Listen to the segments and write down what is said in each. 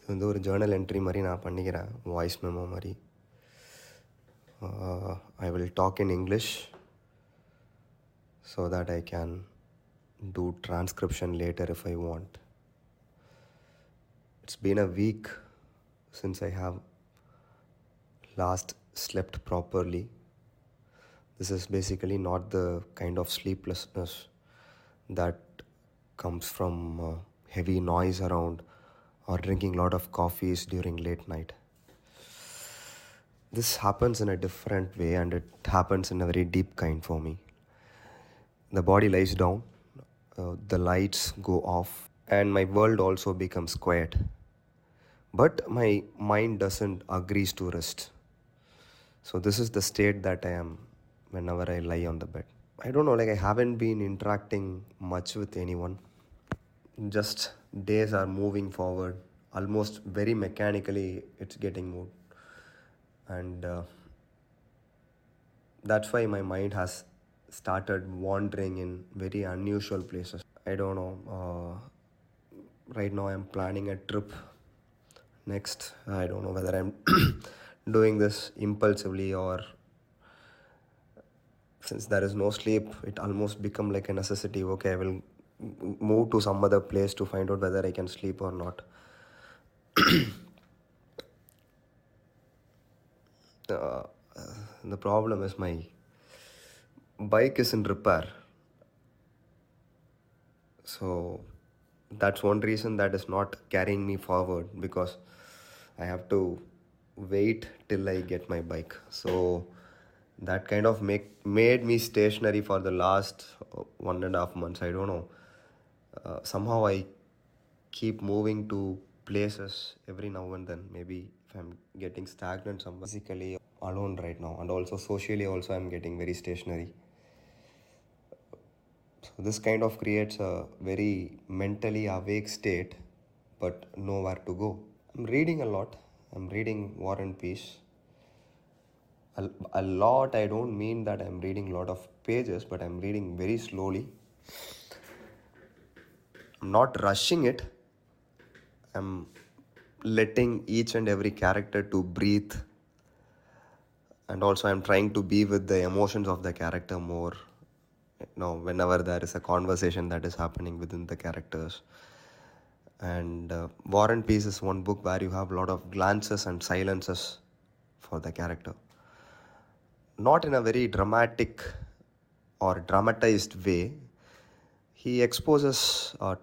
இது வந்து ஒரு ஜேர்னல் என்ட்ரி மாதிரி நான் பண்ணிக்கிறேன், வாய்ஸ் மெமோ மாதிரி. I will talk in English so that I can do transcription later if I want. It's been a week since I have last slept properly. This is basically not the kind of sleeplessness that comes from heavy noise around or drinking a lot of coffees during late night. This happens in a different way, and it happens in a very deep kind for me. The body lies down, the lights go off, and my world also becomes quiet. But my mind doesn't agree to rest. So this is the state that I am whenever I lie on the bed. I don't know, I haven't been interacting much with anyone. Just days are moving forward. Almost very mechanically, it's getting moved. And that's why my mind has started wandering in very unusual places. I don't know. Right now I'm planning a trip next. I don't know whether I'm doing this impulsively, or since there is no sleep, it almost become like a necessity. Okay, I will move to some other place to find out whether I can sleep or not. The problem is my bike is in repair. So that's one reason that is not carrying me forward, because I have to wait till I get my bike. So that kind of made me stationary for the last 1.5 months. I don't know. Somehow I keep moving to places every now and then. Maybe if I'm getting stagnant somewhere, physically alone right now, and also socially also I'm getting very stationary. So this kind of creates a very mentally awake state, but nowhere to go. I'm reading a lot. I'm reading War and Peace. A lot, I don't mean that I'm reading a lot of pages, but I'm reading very slowly. I'm not rushing it. I'm letting each and every character to breathe. And also I'm trying to be with the emotions of the character more. Whenever there is a conversation that is happening within the characters. And War and Peace is one book where you have a lot of glances and silences for the character. Not in a very dramatic or dramatized way.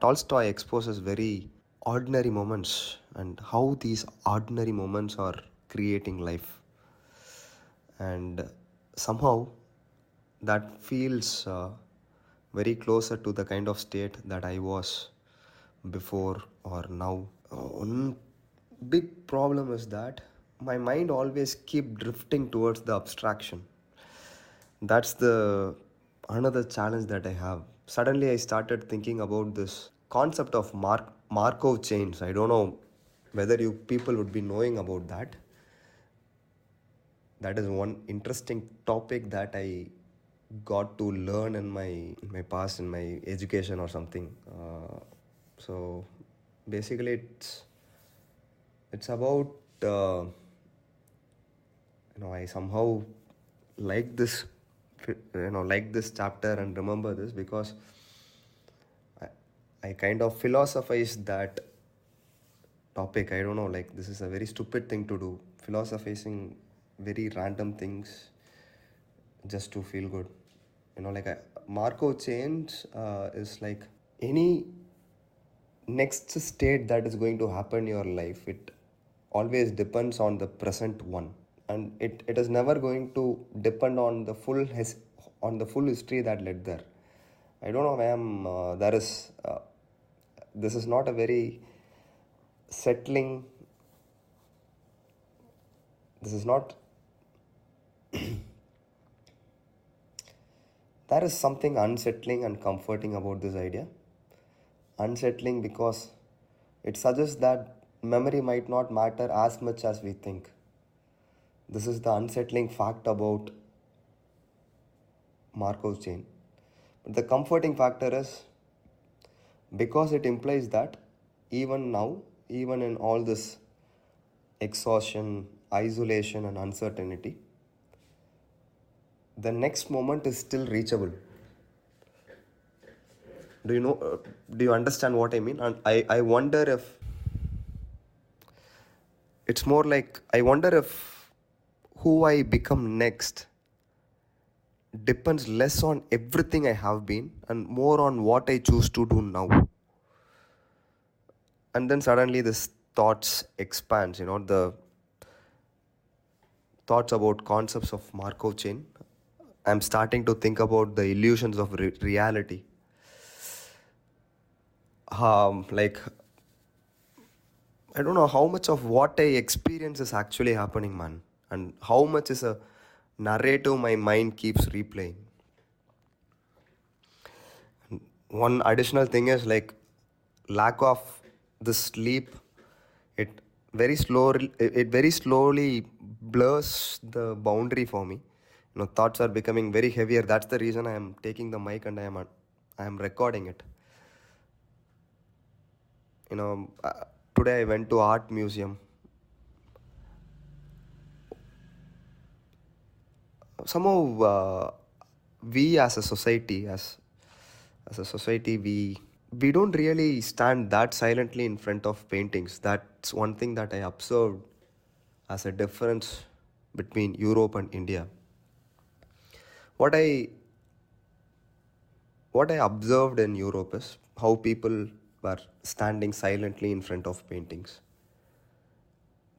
Tolstoy exposes very ordinary moments and how these ordinary moments are creating life. And somehow that feels very closer to the kind of state that I was before or now. One big problem is that my mind always keep drifting towards the abstraction. That's the another challenge that I have. Suddenly I started thinking about this concept of Markov chains. I don't know whether you people would be knowing about that. That is one interesting topic that I got to learn in my past, in my education or something. So basically it's about I somehow like this chapter and remember this, because I kind of philosophize that topic. I don't know, this is a very stupid thing to do, philosophizing very random things just to feel good. Markov chains is like any next state that is going to happen in your life. It always depends on the present one, and it is never going to depend on the full history that led there. I don't know, ma'am. This is not a very settling. This is not. There is something unsettling and comforting about this idea. Unsettling because it suggests that memory might not matter as much as we think. This is the unsettling fact about Markov chain. But the comforting factor is because it implies that even now, even in all this exhaustion, isolation, and uncertainty, the next moment is still reachable. Do you know? Do you understand what I mean? And I wonder if it's more like I wonder if who I become next depends less on everything I have been and more on what I choose to do now. And then suddenly this thoughts expands, the thoughts about concepts of Markov chain. I'm starting to think about the illusions of reality. Like, I don't know how much of what I experience is actually happening, man, and how much is a narrative my mind keeps replaying. One additional thing is like lack of the sleep. It very slowly blurs the boundary for me. Thoughts are becoming very heavier. That's the reason I am taking the mic and I am recording it. Today I went to art museum. Somehow we as a society, as a society, we don't really stand that silently in front of paintings. That's one thing that I observed as a difference between Europe and India. What I observed in Europe is how people were standing silently in front of paintings.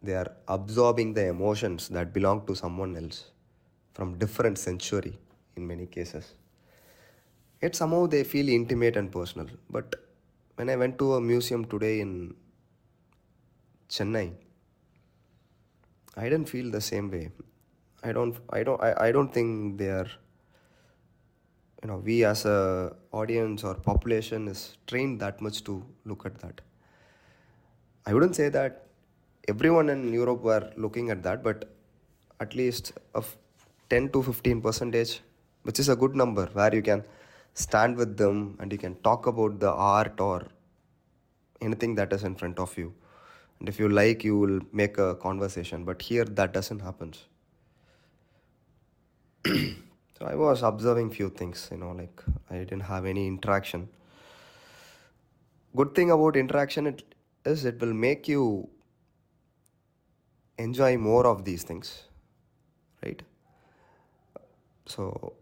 They are absorbing the emotions that belong to someone else from different century in many cases. Yet somehow they feel intimate and personal. But when I went to a museum today in Chennai, I didn't feel the same way. I don't think they are, we as a audience or population is trained that much to look at that. I wouldn't say that everyone in Europe were looking at that, but at least of 10 to 15 percentage, which is a good number, where you can stand with them and you can talk about the art or anything that is in front of you. And if you like, you will make a conversation. But here that doesn't happen. So I was observing few things, like I didn't have any interaction. Good thing about interaction it will make you enjoy more of these things, right? So,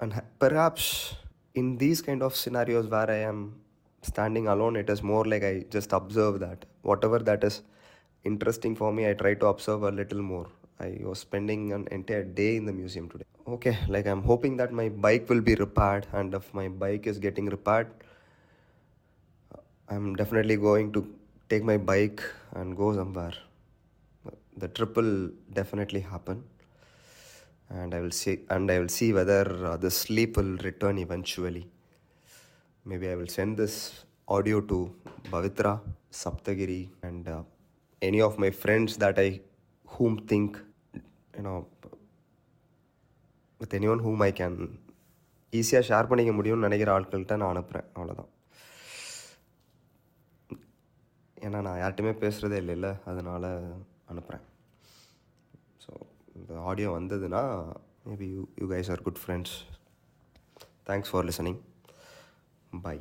and perhaps in these kind of scenarios where I am standing alone, it is more like I just observe that whatever that is interesting for me, I try to observe a little more. I was spending an entire day in the museum today. Okay, like I'm hoping that my bike will be repaired, and if my bike is getting repaired, I'm definitely going to take my bike and go somewhere. The trip will definitely happen, and I will see whether the sleep will return eventually. Maybe I will send this audio to Bavitra, Saptagiri, and any of my friends that I whom think, you know, with anyone whom I can ஈஸியாக share பண்ணிக்க முடியும்னு நினைக்கிற ஆட்கள்கிட்ட நான் அனுப்புகிறேன். அவ்வளோதான். ஏன்னா நான் யார்கிட்டையுமே பேசுகிறதே இல்லைல்ல, அதனால் அனுப்புகிறேன். ஸோ இந்த ஆடியோ வந்ததுன்னா maybe you guys are good friends. Thanks for listening. Bye.